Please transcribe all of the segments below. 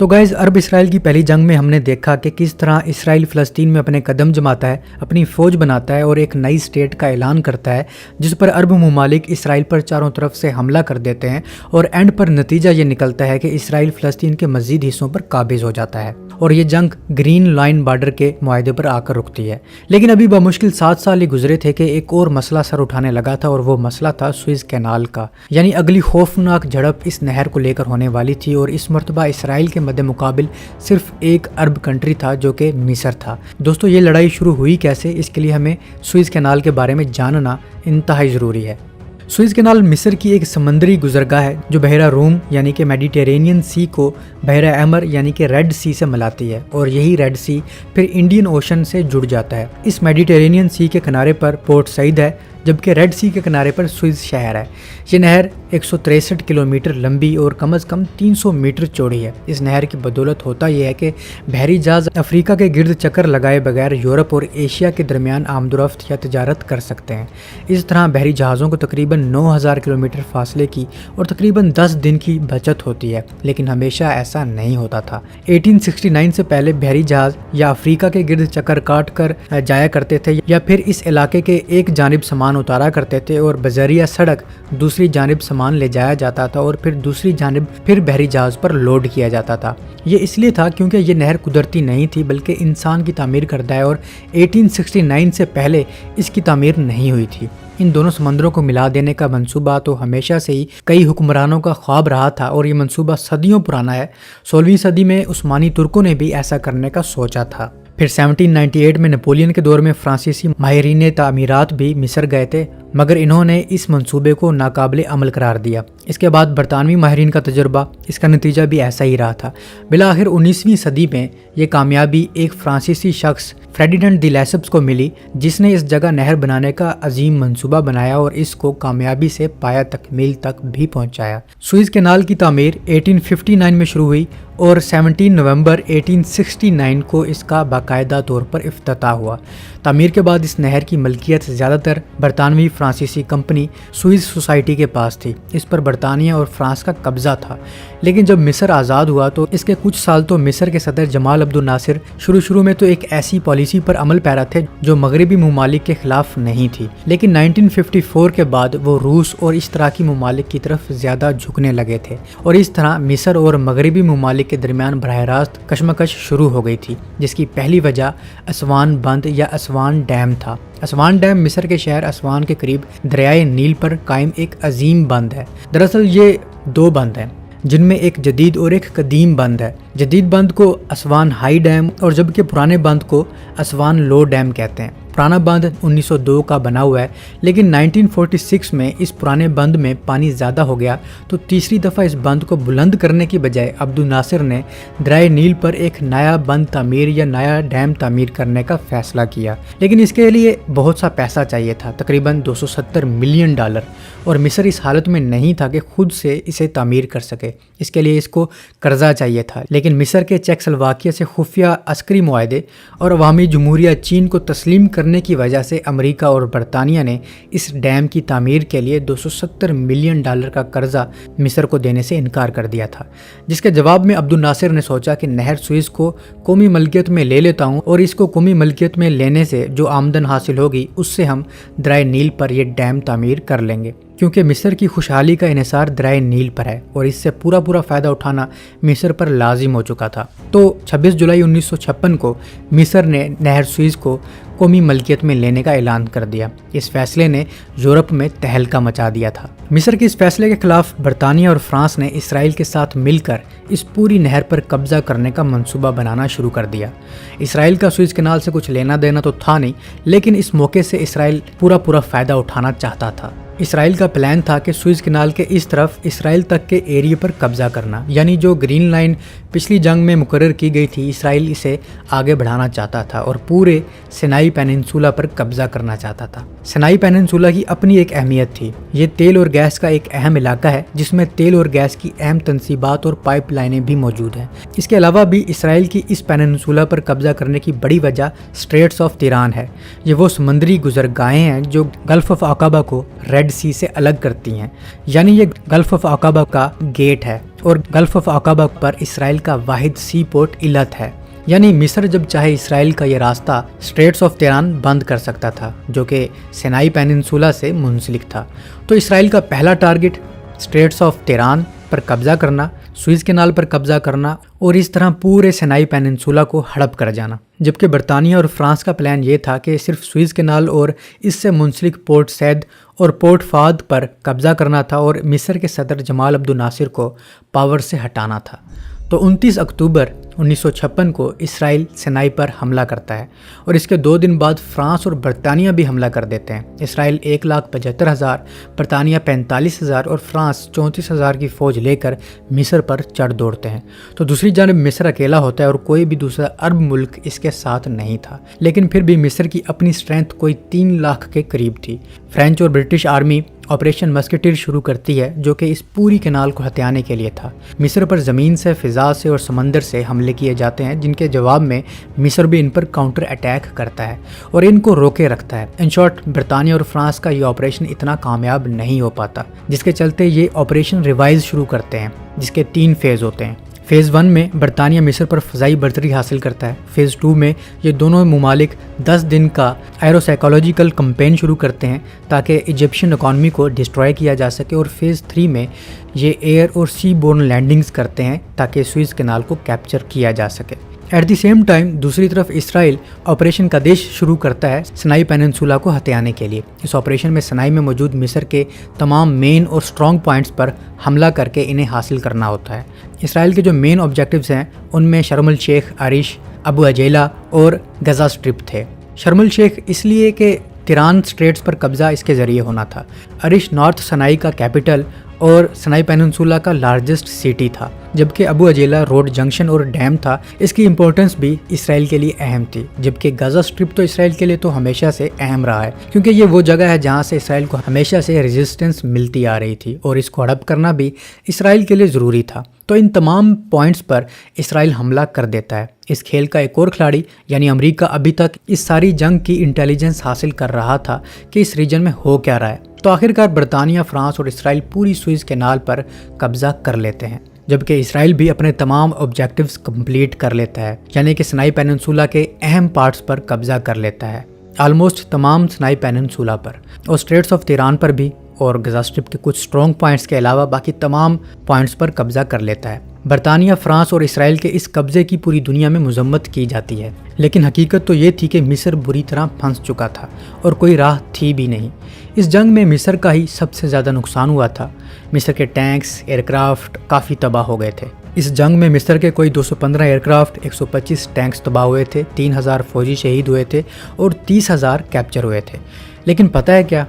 تو گائز عرب اسرائیل کی پہلی جنگ میں ہم نے دیکھا کہ کس طرح اسرائیل فلسطین میں اپنے قدم جماتا ہے، اپنی فوج بناتا ہے اور ایک نئی اسٹیٹ کا اعلان کرتا ہے، جس پر عرب ممالک اسرائیل پر چاروں طرف سے حملہ کر دیتے ہیں اور اینڈ پر نتیجہ یہ نکلتا ہے کہ اسرائیل فلسطین کے مزید حصوں پر قابض ہو جاتا ہے اور یہ جنگ گرین لائن بارڈر کے معاہدے پر آ کر رکتی ہے۔ لیکن ابھی بمشکل 7 سال ہی گزرے تھے کہ ایک اور مسئلہ سر اٹھانے لگا تھا، اور وہ مسئلہ تھا سوئز کینال کا۔ یعنی اگلی خوفناک جھڑپ اس نہر کو لے کر ہونے والی تھی، اور اس مرتبہ اسرائیل کے مد مقابل صرف ایک عرب کنٹری تھا جو کہ مصر تھا۔ دوستو یہ لڑائی شروع ہوئی کیسے، اس کے لیے ہمیں سوئز کینال کے بارے میں جاننا انتہائی ضروری ہے۔ سوئز کینال مصر کی ایک سمندری گزرگاہ ہے جو بحیرہ روم یعنی کہ میڈیٹرینین سی کو بحیرہ احمر یعنی کہ ریڈ سی سے ملاتی ہے، اور یہی ریڈ سی پھر انڈین اوشن سے جڑ جاتا ہے۔ اس میڈیٹرینین سی کے کنارے پر پورٹ سعید ہے، جبکہ ریڈ سی کے کنارے پر سوئز شہر ہے۔ یہ نہر 163 کلومیٹر لمبی اور کم از کم 300 میٹر چوڑی ہے۔ اس نہر کی بدولت ہوتا یہ ہے کہ بحری جہاز افریقہ کے گرد چکر لگائے بغیر یورپ اور ایشیا کے درمیان آمد و رفت یا تجارت کر سکتے ہیں۔ اس طرح بحری جہازوں کو تقریباً 9000 کلومیٹر فاصلے کی اور تقریباً 10 دن کی بچت ہوتی ہے، لیکن ہمیشہ ایسا نہیں ہوتا تھا۔ 1869 سے پہلے بحری جہاز یا افریقہ کے گرد چکر کاٹ کر جایا کرتے تھے، یا پھر اس علاقے کے ایک جانب سامان اتارا کرتے تھے اور بذریعہ سڑک دوسری جانب سامان لے جایا جاتا تھا، اور پھر دوسری جانب پھر بحری جہاز پر لوڈ کیا جاتا تھا۔ یہ اس لیے تھا کیونکہ یہ نہر قدرتی نہیں تھی بلکہ انسان کی تعمیر کردہ ہے، اور 1869 سے پہلے اس کی تعمیر نہیں ہوئی تھی۔ ان دونوں سمندروں کو ملا دینے کا منصوبہ تو ہمیشہ سے ہی کئی حکمرانوں کا خواب رہا تھا، اور یہ منصوبہ صدیوں پرانا ہے۔ 16ویں صدی میں عثمانی ترکوں نے بھی ایسا کرنے کا سوچا تھا۔ پھر 1798 میں نپولین کے دور میں فرانسیسی ماہرین تعمیرات بھی مصر گئے تھے، مگر انہوں نے اس منصوبے کو ناقابل عمل قرار دیا۔ اس کے بعد برطانوی ماہرین کا تجربہ، اس کا نتیجہ بھی ایسا ہی رہا تھا۔ بالآخر 19ویں صدی میں یہ کامیابی ایک فرانسیسی شخص فریڈینڈ دی لیسپس کو ملی، جس نے اس جگہ نہر بنانے کا عظیم منصوبہ بنایا اور اس کو کامیابی سے پایہ تکمیل تک بھی پہنچایا۔ سوئز کینال کی تعمیر 1859 میں شروع ہوئی اور 17 نومبر 1869 کو اس کا باقاعدہ طور پر افتتاح ہوا۔ تعمیر کے بعد اس نہر کی ملکیت زیادہ تر برطانوی فرانسیسی کمپنی سوئز سوسائٹی کے پاس تھی۔ اس پر برطانیہ اور فرانس کا قبضہ تھا، لیکن جب مصر آزاد ہوا تو اس کے کچھ سال تو مصر کے صدر جمال عبد الناصر شروع میں تو ایک ایسی پالیسی پر عمل پیرا تھے جو مغربی ممالک کے خلاف نہیں تھی، لیکن 1954 کے بعد وہ روس اور اشتراکی ممالک کی طرف زیادہ جھکنے لگے تھے، اور اس طرح مصر اور مغربی ممالک کے درمیان براہ راست کشمکش شروع ہو گئی تھی، جس کی پہلی وجہ اسوان بند یا اسوان ڈیم تھا۔ اسوان ڈیم مصر کے شہر اسوان کے قریب دریائے نیل پر قائم ایک عظیم بند ہے۔ دراصل یہ 2 بند ہیں، جن میں ایک جدید اور ایک قدیم بند ہے۔ جدید بند کو اسوان ہائی ڈیم اور جبکہ پرانے بند کو اسوان لو ڈیم کہتے ہیں۔ پرانا بند 1902 کا بنا ہوا ہے، لیکن 1946 میں اس پرانے بند میں پانی زیادہ ہو گیا تو تیسری دفعہ اس بند کو بلند کرنے کی بجائے عبد الناصر نے دریائے نیل پر ایک نیا بند تعمیر یا نیا ڈیم تعمیر کرنے کا فیصلہ کیا، لیکن اس کے لیے بہت سا پیسہ چاہیے تھا، تقریباً $270 ملین، اور مصر اس حالت میں نہیں تھا کہ خود سے اسے تعمیر کر سکے۔ اس کے لیے اس کو قرضہ چاہیے تھا، لیکن مصر کے چیک سلواکیہ سے خفیہ عسکری معاہدے اور عوامی جمہوریہ چین کو تسلیم کرنے کی وجہ سے امریکہ اور برطانیہ نے اس ڈیم کی تعمیر کے لیے $270 ملین کا قرضہ مصر کو دینے سے انکار کر دیا تھا، جس کے جواب میں عبد الناصر نے سوچا کہ نہر سوئز کو قومی ملکیت میں لے لیتا ہوں، اور اس کو قومی ملکیت میں لینے سے جو آمدن حاصل ہوگی اس سے ہم دریائے نیل پر یہ ڈیم تعمیر کر لیں گے، کیونکہ مصر کی خوشحالی کا انحصار دریائے نیل پر ہے اور اس سے پورا فائدہ اٹھانا مصر پر لازم ہو چکا تھا۔ تو 26 جولائی 1956 کو مصر نے نہر سوئز کو قومی ملکیت میں لینے کا اعلان کر دیا۔ اس فیصلے نے یورپ میں تہلکہ مچا دیا تھا۔ مصر کے اس فیصلے کے خلاف برطانیہ اور فرانس نے اسرائیل کے ساتھ مل کر اس پوری نہر پر قبضہ کرنے کا منصوبہ بنانا شروع کر دیا۔ اسرائیل کا سوئز کینال سے کچھ لینا دینا تو تھا نہیں، لیکن اس موقع سے اسرائیل پورا فائدہ اٹھانا چاہتا تھا۔ اسرائیل کا پلان تھا کہ سوئز کینال کے اس طرف اسرائیل تک کے ایریے پر قبضہ کرنا، یعنی جو گرین لائن پچھلی جنگ میں مقرر کی گئی تھی، اسرائیل اسے آگے بڑھانا چاہتا تھا اور پورے سینائی پیننسولا پر قبضہ کرنا چاہتا تھا۔ سینائی پیننسولا کی اپنی ایک اہمیت تھی۔ یہ تیل اور گیس کا ایک اہم علاقہ ہے جس میں تیل اور گیس کی اہم تنصیبات اور پائپ لائنیں بھی موجود ہیں۔ اس کے علاوہ بھی اسرائیل کی اس پیننسولا پر قبضہ کرنے کی بڑی وجہ اسٹریٹس آف تیران ہے۔ یہ وہ سمندری گزرگاہیں ہیں جو گلف آف عقبہ کو ریڈ سی سے الگ کرتی ہیں، یعنی یہ گلف آف عقبہ کا گیٹ ہے اور گلف آف عقبہ پر اسرائیل کا واحد سی پورٹ علت ہے، یعنی مصر جب چاہے اسرائیل کا یہ راستہ اسٹریٹس آف تیران بند کر سکتا تھا جو کہ سینائی پیننسولا سے منسلک تھا۔ تو اسرائیل کا پہلا ٹارگٹ اسٹریٹس آف تیران پر قبضہ کرنا، سوئز کینال پر قبضہ کرنا اور اس طرح پورے سینائی پیننسولا کو ہڑپ کر جانا، جبکہ برطانیہ اور فرانس کا پلان یہ تھا کہ صرف سوئز کینال اور اس سے منسلک پورٹ سید اور پورٹ فاد پر قبضہ کرنا تھا اور مصر کے صدر جمال عبد الناصر کو پاور سے ہٹانا تھا۔ تو 29 اکتوبر 1956 کو اسرائیل سینائی پر حملہ کرتا ہے اور اس کے 2 دن بعد فرانس اور برطانیہ بھی حملہ کر دیتے ہیں۔ اسرائیل 1,75,000، برطانیہ 45,000 اور فرانس 34,000 کی فوج لے کر مصر پر چڑھ دوڑتے ہیں۔ تو دوسری جانب مصر اکیلا ہوتا ہے اور کوئی بھی دوسرا عرب ملک اس کے ساتھ نہیں تھا، لیکن پھر بھی مصر کی اپنی اسٹرینتھ کوئی 3 لاکھ کے قریب تھی۔ فرینچ اور برٹش آرمی آپریشن مسکٹر شروع کرتی ہے جو کہ اس پوری کینال کو ہتھیانے کے لیے تھا۔ مصر پر زمین سے، فضا سے اور سمندر سے حملے کیے جاتے ہیں جن کے جواب میں مصر بھی ان پر کاؤنٹر اٹیک کرتا ہے اور ان کو روکے رکھتا ہے۔ ان شارٹ برطانیہ اور فرانس کا یہ آپریشن اتنا کامیاب نہیں ہو پاتا، جس کے چلتے یہ آپریشن ریوائز شروع کرتے ہیں جس کے 3 فیز ہوتے ہیں۔ فیز 1 میں برطانیہ مصر پر فضائی برتری حاصل کرتا ہے۔ فیز 2 میں یہ دونوں ممالک 10 دن کا ایرو سائیکولوجیکل کمپین شروع کرتے ہیں تاکہ ایجپشین اکانومی کو ڈسٹروائے کیا جا سکے، اور فیز 3 میں یہ ایئر اور سی بورن لینڈنگز کرتے ہیں تاکہ سوئز کینال کو کیپچر کیا جا سکے۔ ایٹ دی سیم ٹائم دوسری طرف اسرائیل آپریشن قادش شروع کرتا ہے سینائی پیننسولا کو ہتھیانے کے لیے۔ اس آپریشن میں سینائی میں موجود مصر کے تمام مین اور اسٹرانگ پوائنٹس پر حملہ کر کے انہیں حاصل کرنا ہوتا ہے۔ اسرائیل کے جو مین آبجیکٹیوز ہیں ان میں شرم الشیخ، عریش، ابو عجیلہ اور غزہ اسٹرپ تھے۔ شرم الشیخ اس لیے کہ تیران اسٹریٹس پر قبضہ اس کے ذریعے ہونا تھا۔ عریش نارتھ سینائی کا کیپٹل اور سینائی پیننسولا کا لارجسٹ سٹی تھا، جبکہ ابو عجیلہ روڈ جنکشن اور ڈیم تھا۔ اس کی امپورٹنس بھی اسرائیل کے لیے اہم تھی، جبکہ غزہ اسٹرپ تو اسرائیل کے لیے تو ہمیشہ سے اہم رہا ہے کیونکہ یہ وہ جگہ ہے جہاں سے اسرائیل کو ہمیشہ سے ریزسٹنس ملتی آ رہی تھی اور اس کو ہڑپ کرنا بھی اسرائیل کے لیے ضروری تھا۔ تو ان تمام پوائنٹس پر اسرائیل حملہ کر دیتا ہے۔ اس کھیل کا ایک اور کھلاڑی یعنی امریکہ ابھی تک اس ساری جنگ کی انٹیلیجنس حاصل کر رہا تھا کہ اس ریجن میں ہو کیا رہا ہے۔ تو آخرکار برطانیہ، فرانس اور اسرائیل پوری سوئز کینال پر قبضہ کر لیتے ہیں، جبکہ اسرائیل بھی اپنے تمام آبجیکٹیوز کمپلیٹ کر لیتا ہے، یعنی کہ سینائی پیننسولا کے اہم پارٹس پر قبضہ کر لیتا ہے، آلموسٹ تمام سینائی پیننسولا پر اور اسٹریٹس آف تیران پر بھی، اور غزہ اسٹرپ کے کچھ اسٹرانگ پوائنٹس کے علاوہ باقی تمام پوائنٹس پر قبضہ کر لیتا ہے۔ برطانیہ، فرانس اور اسرائیل کے اس قبضے کی پوری دنیا میں مذمت کی جاتی ہے، لیکن حقیقت تو یہ تھی کہ مصر بری طرح پھنس چکا تھا اور کوئی راہ تھی بھی نہیں۔ اس جنگ میں مصر کا ہی سب سے زیادہ نقصان ہوا تھا۔ مصر کے ٹینکس، ایئرکرافٹ کافی تباہ ہو گئے تھے۔ اس جنگ میں مصر کے کوئی 215 ایئرکرافٹ، 125 ٹینکس تباہ ہوئے تھے، 3000 فوجی شہید ہوئے تھے اور 30,000 کیپچر ہوئے تھے۔ لیکن پتہ ہے کیا؟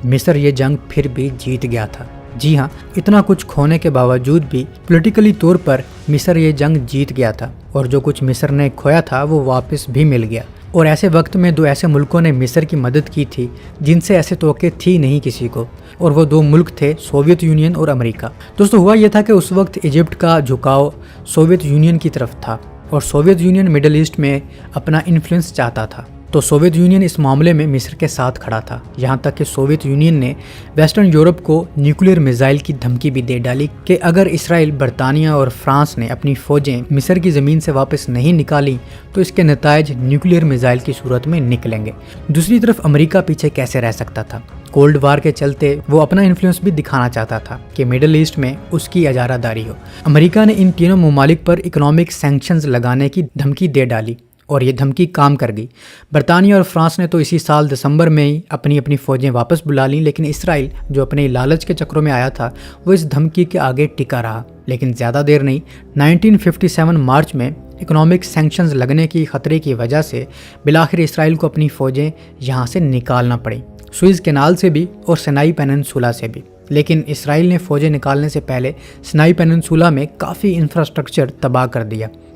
مصر یہ جنگ پھر بھی جیت گیا تھا۔ جی ہاں، اتنا کچھ کھونے کے باوجود بھی پولیٹیکلی طور پر مصر یہ جنگ جیت گیا تھا، اور جو کچھ مصر نے کھویا تھا وہ واپس بھی مل گیا۔ اور ایسے وقت میں 2 ایسے ملکوں نے مصر کی مدد کی تھی جن سے ایسے توقع تھی نہیں کسی کو، اور وہ 2 ملک تھے سوویت یونین اور امریکہ۔ دوستو ہوا یہ تھا کہ اس وقت ایجپٹ کا جھکاؤ سوویت یونین کی طرف تھا اور سوویت یونین مڈل ایسٹ میں اپنا انفلوئنس چاہتا تھا، تو سوویت یونین اس معاملے میں مصر کے ساتھ کھڑا تھا، یہاں تک کہ سوویت یونین نے ویسٹرن یورپ کو نیوکلیر میزائل کی دھمکی بھی دے ڈالی کہ اگر اسرائیل، برطانیہ اور فرانس نے اپنی فوجیں مصر کی زمین سے واپس نہیں نکالی تو اس کے نتائج نیوکلیر میزائل کی صورت میں نکلیں گے۔ دوسری طرف امریکہ پیچھے کیسے رہ سکتا تھا؟ کولڈ وار کے چلتے وہ اپنا انفلوئنس بھی دکھانا چاہتا تھا کہ مڈل ایسٹ میں اس کی اجارہ داری ہو۔ امریکہ نے ان تینوں ممالک پر اکنامک سینکشنز لگانے کی دھمکی دے ڈالی اور یہ دھمکی کام کر گئی۔ برطانیہ اور فرانس نے تو اسی سال دسمبر میں ہی اپنی فوجیں واپس بلا لیں، لیکن اسرائیل جو اپنے لالچ کے چکروں میں آیا تھا وہ اس دھمکی کے آگے ٹکا رہا۔ لیکن زیادہ دیر نہیں، 1957 مارچ میں اکنامک سینکشنز لگنے کی خطرے کی وجہ سے بالآخر اسرائیل کو اپنی فوجیں یہاں سے نکالنا پڑیں، سوئز کینال سے بھی اور سینائی پیننسولا سے بھی۔ لیکن اسرائیل نے فوجیں نکالنے سے پہلے سینائی پیننسولا میں کافی انفراسٹرکچر تباہ کر دیا،